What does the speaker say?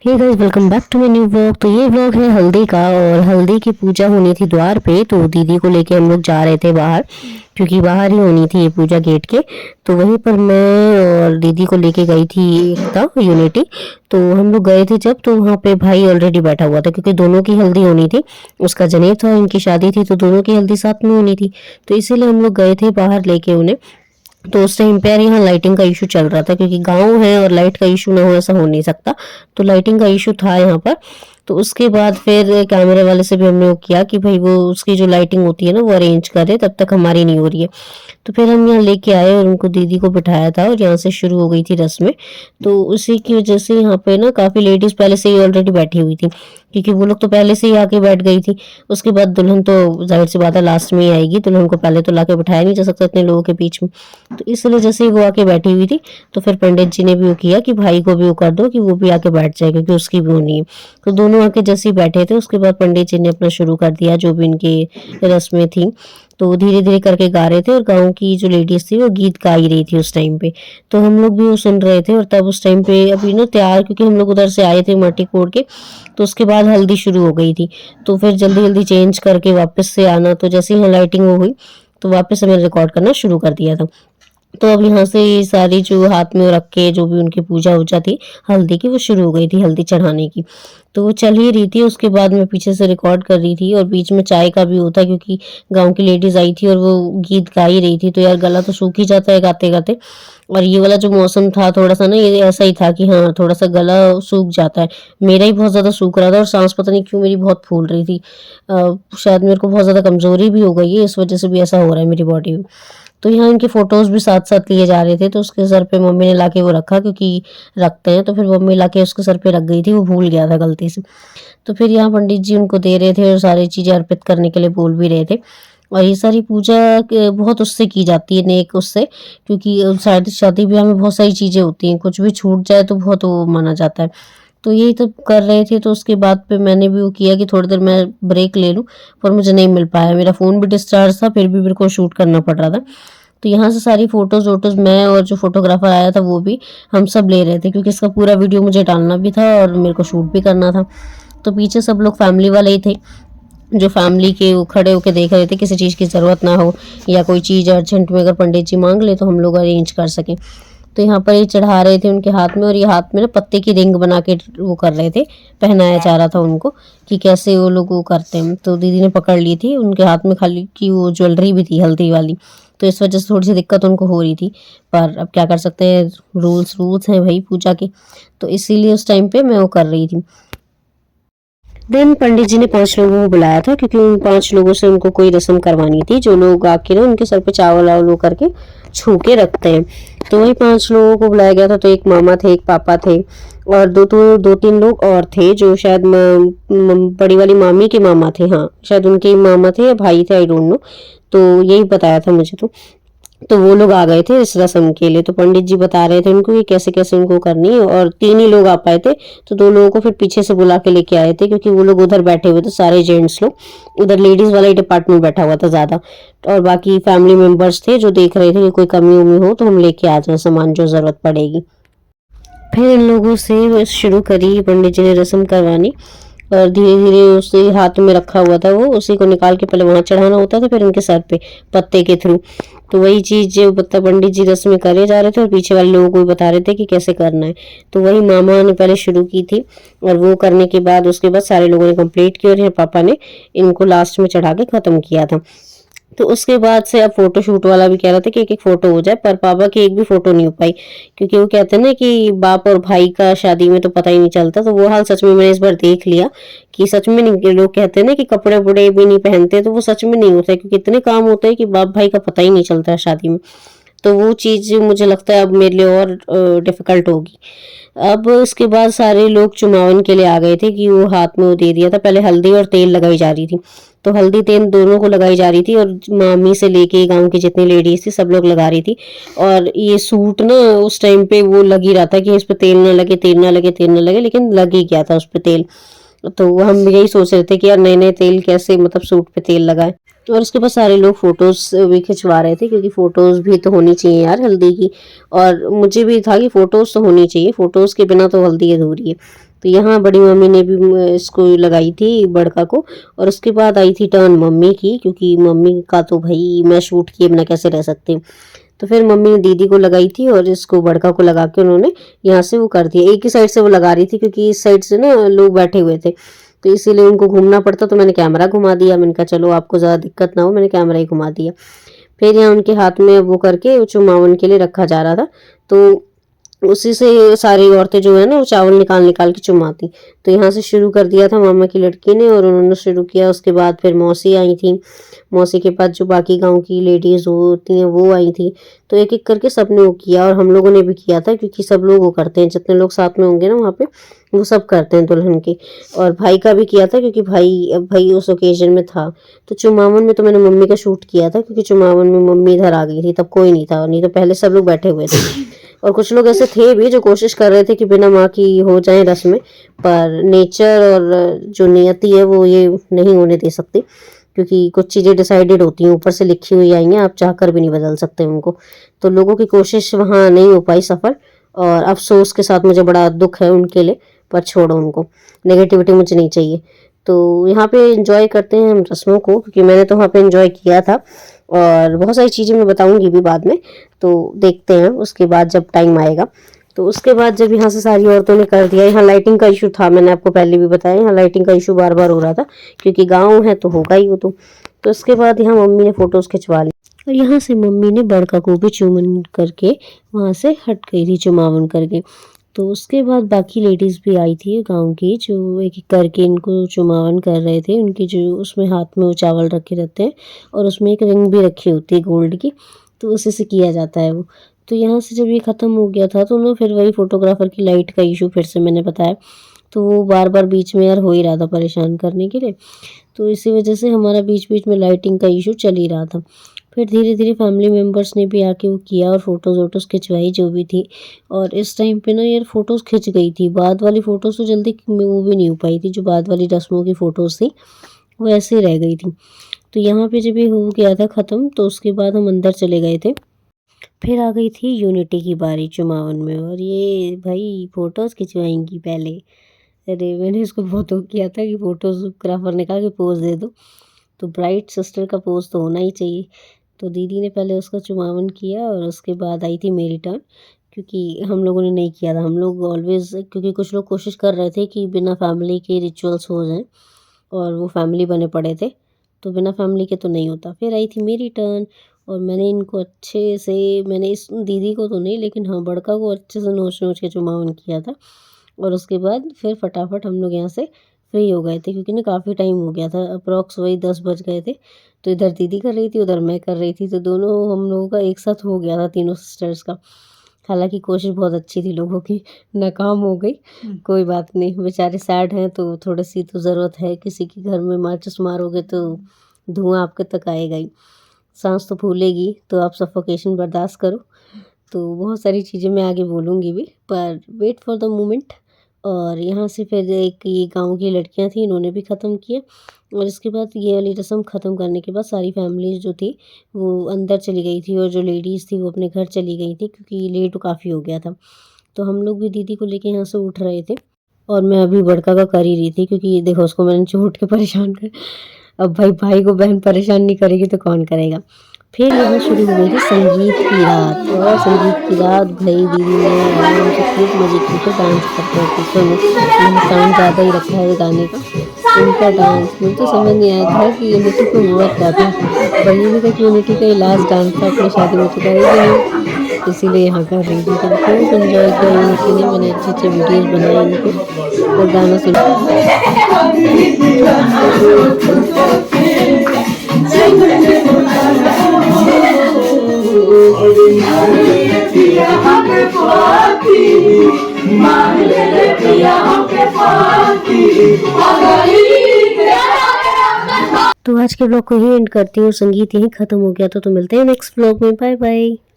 Hey guys, welcome back to my new vlog. तो ये vlog है हल्दी का, और हल्दी की पूजा होनी थी द्वार पे। तो दीदी को लेके हम लोग जा रहे थे बाहर, क्योंकि बाहर ही होनी थी ये पूजा गेट के। तो वहीं पर मैं और दीदी को लेके गई थी एकता यूनिटी। तो हम लोग गए थे जब, तो वहाँ पे भाई ऑलरेडी बैठा हुआ था, क्योंकि दोनों की हल्दी होनी थी। उसका जनेब था, इनकी शादी थी, तो दोनों की हल्दी साथ में होनी थी। तो इसीलिए हम लोग गए थे बाहर लेके उन्हें। तो उस टाइम पे यार यहाँ लाइटिंग का इशू चल रहा था, क्योंकि गांव है और लाइट का इशू ना हो ऐसा हो नहीं सकता। तो लाइटिंग का इशू था यहाँ पर। तो उसके बाद फिर कैमरे वाले से भी हमने वो किया कि भाई वो उसकी जो लाइटिंग होती है ना वो अरेंज करे, तब तक हमारी नहीं हो रही है। तो फिर हम यहाँ लेके आए और उनको दीदी को बिठाया था, और यहाँ से शुरू हो गई थी रस्में। तो उसी की वजह से यहाँ पे ना काफी लेडीज पहले से ही ऑलरेडी बैठी हुई थी, क्योंकि वो लोग तो पहले से ही आके बैठ गई थी। उसके बाद दुल्हन तो जाहिर सी बात है लास्ट में ही आएगी, दुल्हन को पहले तो लाके बिठाया नहीं जा सकता इतने लोगों के बीच में। तो इसलिए जैसे ही वो आके बैठी हुई थी, तो फिर पंडित जी ने भी वो किया कि भाई को भी वो कर दो कि वो भी आके बैठ जाए, क्योंकि उसकी भी होनी है। तो दोनों आके जैसे ही बैठे थे, उसके बाद पंडित जी ने अपना शुरू कर दिया जो भी इनकी रस्में थी। तो धीरे धीरे करके गा रहे थे, और गांव की जो लेडीज थी वो गीत गा ही रही थी उस टाइम पे। तो हम लोग भी वो सुन रहे थे। और तब उस टाइम पे अभी ना तैयार, क्योंकि हम लोग उधर से आए थे माटी कोड़ के, तो उसके बाद हल्दी शुरू हो गई थी। तो फिर जल्दी जल्दी चेंज करके वापस से आना, तो जैसे ही लाइटिंग हो गई तो वापस से मैंने रिकॉर्ड करना शुरू कर दिया था। तो अब यहाँ से ये सारी जो हाथ में रख के जो भी उनकी पूजा वूजा थी हल्दी की, वो शुरू हो गई थी हल्दी चढ़ाने की। तो वो चल ही रही थी। उसके बाद मैं पीछे से रिकॉर्ड कर रही थी, और बीच में चाय का भी होता, क्योंकि गांव की लेडीज आई थी और वो गीत गा ही रही थी। तो यार गला तो सूख ही जाता है गाते गाते। और ये वाला जो मौसम था थोड़ा सा ना, ये ऐसा ही था कि हाँ थोड़ा सा गला सूख जाता है। मेरा ही बहुत ज्यादा सूख रहा था, और सांस पता नहीं क्यों मेरी बहुत फूल रही थी। शायद मेरे को बहुत ज्यादा कमजोरी भी हो गई है, इस वजह से भी ऐसा हो रहा है मेरी बॉडी में। तो यहाँ इनके फोटोज भी साथ साथ लिए जा रहे थे। तो उसके सर पे मम्मी ने लाके वो रखा, क्योंकि रखते हैं। तो फिर मम्मी लाके उसके सर पे रख गई थी, वो भूल गया था गलती से। तो फिर यहाँ पंडित जी उनको दे रहे थे, और सारी चीजें अर्पित करने के लिए बोल भी रहे थे। और ये सारी पूजा बहुत उससे की जाती है, नेक उससे, क्योंकि शादी शादी ब्याह में बहुत सारी चीजें होती हैं, कुछ भी छूट जाए तो बहुत वो माना जाता है। तो यही तो कर रहे थे। तो उसके बाद पे मैंने भी वो किया कि थोड़ी देर मैं ब्रेक ले लूँ, पर मुझे नहीं मिल पाया। मेरा फ़ोन भी डिस्चार्ज था, फिर भी मेरे को शूट करना पड़ रहा था। तो यहाँ से सारी फ़ोटोज़ वोटोज़ मैं और जो फ़ोटोग्राफ़र आया था वो भी, हम सब ले रहे थे, क्योंकि इसका पूरा वीडियो मुझे डालना भी था और मेरे को शूट भी करना था। तो पीछे सब लोग फैमिली वाले ही थे, जो फैमिली के वो खड़े होके देख रहे थे, किसी चीज़ की ज़रूरत ना हो, या कोई चीज़ अर्जेंट में अगर पंडित जी मांग ले तो हम लोग अरेंज कर सकें। तो यहाँ पर ये चढ़ा रहे थे उनके हाथ में, और ये हाथ में ना पत्ते की रिंग बना के वो कर रहे थे, पहनाया जा रहा था उनको कि कैसे वो लोग वो करते हैं। तो दीदी ने पकड़ ली थी उनके हाथ में, खाली की वो ज्वेलरी भी थी हल्दी वाली। तो इस वजह से थोड़ी सी दिक्कत उनको हो रही थी, पर अब क्या कर सकते हैं, रूल्स रूल्स हैं भाई पूजा के। तो इसीलिए उस टाइम पे मैं वो कर रही थी। देन पंडित जी ने 5 लोगों को बुलाया था, क्योंकि उन 5 लोगों से उनको कोई रस्म करवानी थी, जो लोग आके ना उनके सर पे चावल वावल करके छू के रखते हैं। तो वही 5 लोगों को बुलाया गया था। तो एक मामा थे, एक पापा थे, और दो तीन लोग और थे, जो शायद बड़ी वाली मामी के मामा थे। हाँ शायद उनके मामा थे या भाई थे, आई डोंट नो। तो यही बताया था मुझे। तो वो लोग आ गए थे इस रस्म के लिए। तो पंडित जी बता रहे थे उनको कि कैसे कैसे उनको करनी है, और 3 ही लोग आ पाए थे। तो 2 लोगों को फिर पीछे से बुला के लेके आए थे, क्योंकि वो लोग उधर बैठे हुए थे, सारे जेंट्स लोग उधर, लेडीज वाला ही डिपार्टमेंट बैठा हुआ था ज्यादा। और बाकी फैमिली मेंबर्स थे जो देख रहे थे कि कोई कमी उमी हो तो हम लेके आ जाए सामान जो जरूरत पड़ेगी। फिर इन लोगों से शुरू करी पंडित जी ने रस्म करवानी, और धीरे धीरे उसे हाथ में रखा हुआ था, वो उसी को निकाल के पहले वहां चढ़ाना होता था, फिर उनके सर पे पत्ते के थ्रू। तो वही चीज जो पंडित जी रस्म में करे जा रहे थे, और पीछे वाले लोगों को भी बता रहे थे कि कैसे करना है। तो वही मामा ने पहले शुरू की थी, और वो करने के बाद उसके बाद सारे लोगों ने कंप्लीट किया, और यहाँ पापा ने इनको लास्ट में चढ़ा के खत्म किया था। तो उसके बाद से अब फोटो शूट वाला भी कह रहा था कि एक एक फोटो हो जाए, पर पापा की एक भी फोटो नहीं हो पाई, क्योंकि वो कहते हैं ना कि बाप और भाई का शादी में तो पता ही नहीं चलता। तो वो हाल सच में मैंने इस बार देख लिया कि सच में नहीं, लोग कहते हैं ना कि कपड़े वपड़े भी नहीं पहनते, तो वो सच में नहीं होता है, क्योंकि इतने काम होते हैं कि बाप भाई का पता ही नहीं चलता है शादी में। तो वो चीज़ मुझे लगता है अब मेरे लिए और डिफिकल्ट होगी। अब उसके बाद सारे लोग चुमावन के लिए आ गए थे, कि वो हाथ में वो दे दिया था। पहले हल्दी और तेल लगाई जा रही थी, तो हल्दी तेल दोनों को लगाई जा रही थी, और मामी से लेके गांव की जितनी लेडीज थी सब लोग लगा रही थी। और ये सूट ना उस टाइम पे वो लग ही रहा था कि इस पे तेल ना लगे, तेल ना लगे, तेल ना लगे, लेकिन लग ही गया था उस पे तेल। तो हम यही सोच रहे थे कि यार नए नए तेल कैसे मतलब सूट पे तेल लगाए। और उसके बाद सारे लोग फोटोज भी खिंचवा रहे थे, क्योंकि फोटोज भी तो होनी चाहिए यार हल्दी की। और मुझे भी था कि फोटोज तो होनी चाहिए, फोटोज के बिना तो हल्दी अधूरी है। तो यहाँ बड़ी मम्मी ने भी इसको लगाई थी बड़का को, और उसके बाद आई थी टर्न मम्मी की, क्योंकि मम्मी का तो भाई मैं शूट किए बिना कैसे रह सकती हूँ। तो फिर मम्मी ने दीदी को लगाई थी और इसको बड़का को लगा के उन्होंने यहाँ से वो कर दिया। एक ही साइड से वो लगा रही थी क्योंकि इस साइड से ना लोग बैठे हुए थे, तो इसीलिए उनको घूमना पड़ता। तो मैंने कैमरा घुमा दिया, मैंने कहा चलो आपको ज़्यादा दिक्कत ना हो, मैंने कैमरा ही घुमा दिया। फिर यहाँ उनके हाथ में वो करके चुमावन के लिए रखा जा रहा था, तो उसी से सारी औरतें जो है ना वो चावल निकाल निकाल के चुमाती। तो यहाँ से शुरू कर दिया था मामा की लड़की ने, और उन्होंने शुरू किया। उसके बाद फिर मौसी आई थी, मौसी के बाद जो बाकी गांव की लेडीज़ होती हैं वो आई थी। तो एक एक करके सबने वो किया, और हम लोगों ने भी किया था, क्योंकि सब लोग वो करते हैं, जितने लोग साथ में होंगे ना वहाँ पे वो सब करते हैं दुल्हन के। और भाई का भी किया था, क्योंकि भाई उस ओकेजन में था। तो चुमावन में तो मैंने मम्मी का शूट किया था, क्योंकि चुमावन में मम्मी इधर आ गई थी, तब कोई नहीं था, नहीं तो पहले सब लोग बैठे हुए थे। और कुछ लोग ऐसे थे भी जो कोशिश कर रहे थे कि बिना माँ की हो जाए रस्में, पर नेचर और जो नियति है वो ये नहीं होने दे सकती, क्योंकि कुछ चीज़ें डिसाइडेड होती हैं, ऊपर से लिखी हुई आई हैं, आप चाहकर भी नहीं बदल सकते उनको। तो लोगों की कोशिश वहाँ नहीं हो पाई सफल, और अफसोस के साथ मुझे बड़ा दुख है उनके लिए, पर छोड़ो उनको, नेगेटिविटी मुझे नहीं चाहिए। तो यहाँ पे एंजॉय करते हैं हम रस्मों को, क्योंकि मैंने तो वहाँ पे एंजॉय किया था, और बहुत सारी चीज़ें मैं बताऊंगी भी बाद में, तो देखते हैं उसके बाद जब टाइम आएगा। तो उसके बाद जब यहाँ से सारी औरतों ने कर दिया, यहाँ लाइटिंग का इशू था, मैंने आपको पहले भी बताया, यहाँ लाइटिंग का इशू बार बार हो रहा था, क्योंकि गाँव है तो होगा ही वो। तो उसके बाद यहाँ मम्मी ने फ़ोटोज़ खिंचवा ली, और यहाँ से मम्मी ने बड़का को भी चुम्बन करके वहाँ से हट गई थी, चुमावन करके। तो उसके बाद बाकी लेडीज़ भी आई थी गांव की, जो एक एक करके इनको चुमावन कर रहे थे। उनकी जो उसमें हाथ में वो चावल रखे रहते हैं, और उसमें एक रिंग भी रखी होती है गोल्ड की, तो उसी से किया जाता है वो। तो यहाँ से जब ये ख़त्म हो गया था, तो ना फिर वही फोटोग्राफर की लाइट का इशू फिर से मैंने बताया, तो वो बार बार बीच में यार हो ही रहा था परेशान करने के लिए। तो इसी वजह से हमारा बीच बीच में लाइटिंग का इशू चल ही रहा था। फिर धीरे धीरे फैमिली मेम्बर्स ने भी आके वो किया, और फ़ोटोज़ वोटोज़ खिंचवाई जो भी थी। और इस टाइम पे ना यार फ़ोटोज़ खिंच गई थी, बाद वाली फ़ोटोज़ तो जल्दी वो भी नहीं हो पाई थी, जो बाद वाली रस्मों की फ़ोटोज़ थी वो ऐसे ही रह गई थी। तो यहाँ पे जब ये हो गया था ख़त्म, तो उसके बाद हम अंदर चले गए थे। फिर आ गई थी यूनिटी की बारी चुमावन में, और ये भाई फ़ोटोज़ खिंचवाएंगी पहले। अरे मैंने इसको बहुत वो किया था कि फ़ोटोग्राफर ने कहा कि पोज़ दे दो, तो ब्राइट सिस्टर का पोज़ तो होना ही चाहिए। तो दीदी ने पहले उसका चुमावन किया, और उसके बाद आई थी मेरी टर्न, क्योंकि हम लोगों ने नहीं किया था। हम लोग ऑलवेज़, क्योंकि कुछ लोग कोशिश कर रहे थे कि बिना फैमिली के रिचुअल्स हो जाएं, और वो फैमिली बने पड़े थे, तो बिना फैमिली के तो नहीं होता। फिर आई थी मेरी टर्न, और मैंने इनको अच्छे से, मैंने इस दीदी को तो नहीं, लेकिन हाँ बड़का को अच्छे से नोच नोच के चुमावन किया था। और उसके बाद फिर फटाफट हम लोग यहाँ से फ्री हो गए थे, क्योंकि ना काफ़ी टाइम हो गया था, अप्रॉक्स वही 10 बज गए थे। तो इधर दीदी कर रही थी, उधर मैं कर रही थी, तो दोनों हम लोगों का एक साथ हो गया था, तीनों सिस्टर्स का। हालांकि कोशिश बहुत अच्छी थी लोगों की, नाकाम हो गई। कोई बात नहीं, बेचारे सैड हैं, तो थोड़ी सी तो ज़रूरत है, किसी के घर में माचिस मारोगे तो धुआं आपके तक आएगा ही, सांस तो फूलेगी, तो आप सफोकेशन बर्दाश्त करो। तो बहुत सारी चीज़ें मैं आगे बोलूँगी भी, पर वेट फॉर द मोमेंट। और यहाँ से फिर एक ये गांव की लड़कियां थी, इन्होंने भी ख़त्म किया। और इसके बाद ये वाली रस्म ख़त्म करने के बाद सारी फैमिलीज जो थी वो अंदर चली गई थी, और जो लेडीज़ थी वो अपने घर चली गई थी, क्योंकि लेट काफ़ी हो गया था। तो हम लोग भी दीदी को लेके यहाँ से उठ रहे थे, और मैं अभी बड़का का कर ही रही थी, क्योंकि ये देखो उसको मैंने चोट के परेशान कर। अब भाई को बहन परेशान नहीं करेगी तो कौन करेगा। फिर यहाँ शुरू हो गई थी संगीत की रात, और संगीत की रात भाई दीदी ने आराम से खूब मज़े किए थे, डांस करते पीछे में। मैंने साउंड ज़्यादा ही रखा है गाने का। उनका डांस मुझे तो समझ नहीं आया था कि यूनिटी को हुआ क्या था, पर ये भी था कि यूनिटी का ये लास्ट डांस था अपनी शादी में, चुका ही इसीलिए यहाँ कर रही थी। तो खूब इन्जॉय किया यूनिटी ने, मैंने अच्छे अच्छे वीडियोज़ बनाए इनके, और गाना सुना। तो आज के ब्लॉग को ही एंड करती हूँ, संगीत यहीं खत्म हो गया। तो मिलते हैं नेक्स्ट ब्लॉग में, बाय बाय।